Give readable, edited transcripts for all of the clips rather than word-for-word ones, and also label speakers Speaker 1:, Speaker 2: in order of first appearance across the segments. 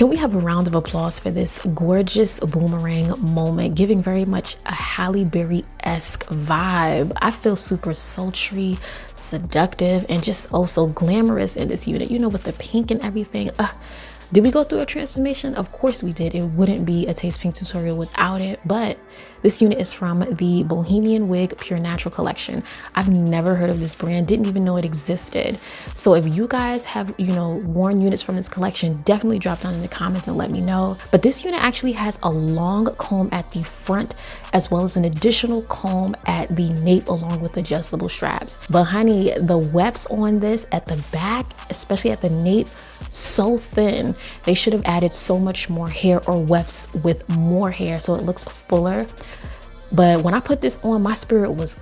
Speaker 1: Can we have a round of applause for this gorgeous boomerang moment, giving very much a Halle Berry-esque vibe. I feel super sultry, seductive, and just also glamorous in this unit, you know, with the pink and everything. Did we go through a transformation? Of course we did. It wouldn't be a tastePINK tutorial without it, but this unit is from the Bohemian Wig Pure Natural collection. I've never heard of this brand, didn't even know it existed. So if you guys have, you know, worn units from this collection, definitely drop down in the comments and let me know. But this unit actually has a long comb at the front, as well as an additional comb at the nape along with adjustable straps. But honey, the wefts on this at the back, especially at the nape, so thin. They should have added so much more hair or wefts with more hair so it looks fuller. But when I put this on, my spirit was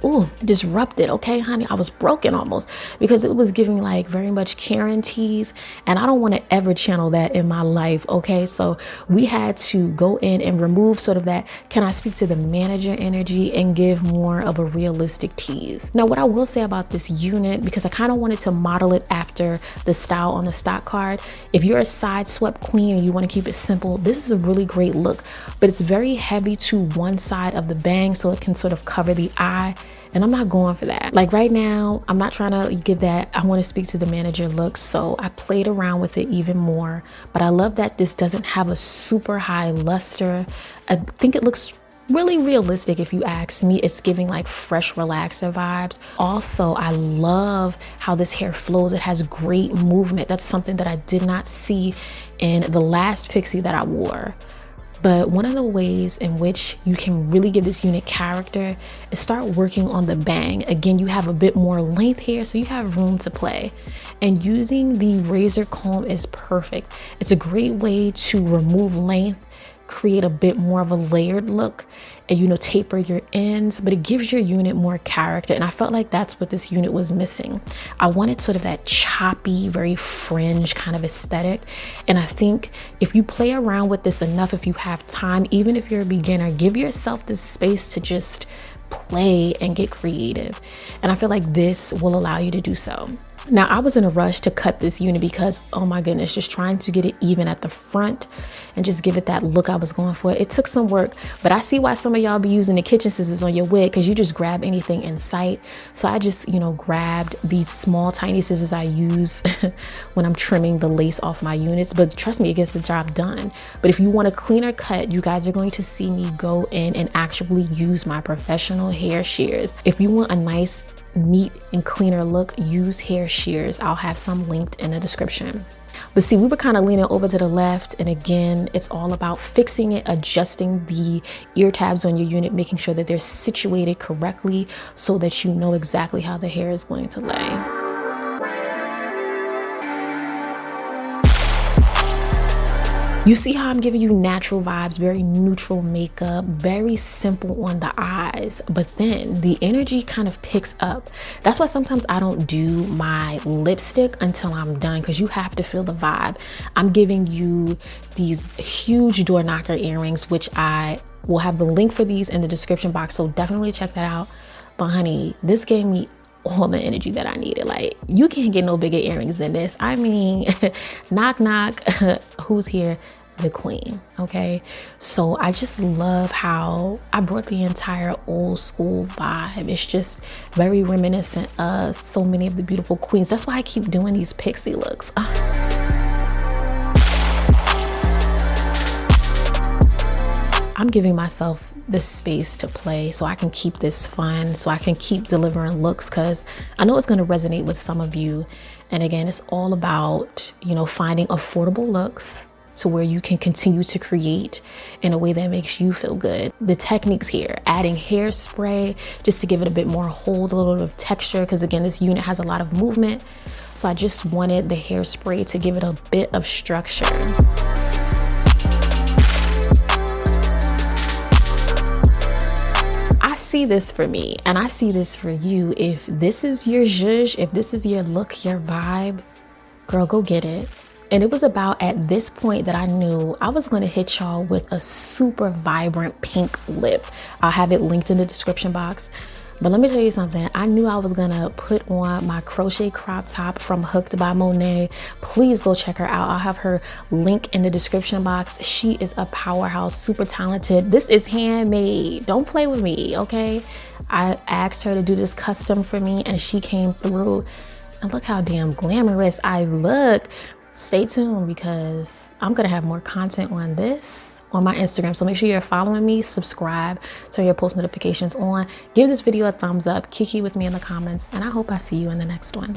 Speaker 1: disrupted. Okay, honey, I was broken almost, because it was giving like very much Karen tease, and I don't want to ever channel that in my life. Okay, so we had to go in and remove sort of that, can I speak to the manager energy, and give more of a realistic tease. Now, what I will say about this unit, because I kind of wanted to model it after the style on the stock card, if you're a side swept queen and you want to keep it simple, this is a really great look, but it's very heavy to one side of the bang, so it can sort of cover the eye, and I'm not going for that. Like right now, I'm not trying to give that I want to speak to the manager look, so I played around with it even more. But I love that this doesn't have a super high luster. I think it looks really realistic. If you ask me, it's giving like fresh relaxer vibes. Also, I love how this hair flows. It has great movement. That's something that I did not see in the last Pixie that I wore. But one of the ways in which you can really give this unit character is start working on the bang. Again, you have a bit more length here, so you have room to play. And using the razor comb is perfect. It's a great way to remove length, create a bit more of a layered look, and, you know, taper your ends, but it gives your unit more character. And I felt like that's what this unit was missing. I wanted sort of that choppy, very fringe kind of aesthetic. And I think if you play around with this enough, if you have time, even if you're a beginner, give yourself this space to just play and get creative. And I feel like this will allow you to do so. Now, I was in a rush to cut this unit because, oh my goodness, just trying to get it even at the front and just give it that look I was going for. It took some work, but I see why some of y'all be using the kitchen scissors on your wig, because you just grab anything in sight. So I just, you know, grabbed these small, tiny scissors I use when I'm trimming the lace off my units. But trust me, it gets the job done. But if you want a cleaner cut, you guys are going to see me go in and actually use my professional hair shears. If you want a nice, neat and cleaner look, use hair shears. I'll have some linked in the description. But see, we were kind of leaning over to the left, and again, it's all about fixing it, adjusting the ear tabs on your unit, making sure that they're situated correctly so that you know exactly how the hair is going to lay. You see how I'm giving you natural vibes, very neutral makeup, very simple on the eyes, but then the energy kind of picks up. That's why sometimes I don't do my lipstick until I'm done, because you have to feel the vibe. I'm giving you these huge door knocker earrings, which I will have the link for these in the description box, so definitely check that out. But honey, this gave me all the energy that I needed. Like, you can't get no bigger earrings than this. I mean, knock knock, who's here? The queen. Okay, so I just love how I brought the entire old school vibe. It's just very reminiscent of so many of the beautiful queens. That's why I keep doing these pixie looks. I'm giving myself the space to play so I can keep this fun, so I can keep delivering looks, because I know it's going to resonate with some of you. And again, it's all about, you know, finding affordable looks to where you can continue to create in a way that makes you feel good. The techniques here, adding hairspray just to give it a bit more hold, a little bit of texture, because again, this unit has a lot of movement. So I just wanted the hairspray to give it a bit of structure. I see this for me, and I see this for you. If this is your zhuzh, if this is your look, your vibe, girl, go get it. And it was about at this point that I knew I was going to hit y'all with a super vibrant pink lip. I'll have it linked in the description box. But let me tell you something. I knew I was gonna put on my crochet crop top from Hooked by Monet. Please go check her out. I'll have her link in the description box. She is a powerhouse, super talented. This is handmade. Don't play with me, okay? I asked her to do this custom for me and she came through. And look how damn glamorous I look. Stay tuned because I'm gonna have more content on this on my Instagram. So make sure you're following me, subscribe, turn your post notifications on, give this video a thumbs up, kiki with me in the comments, and I hope I see you in the next one.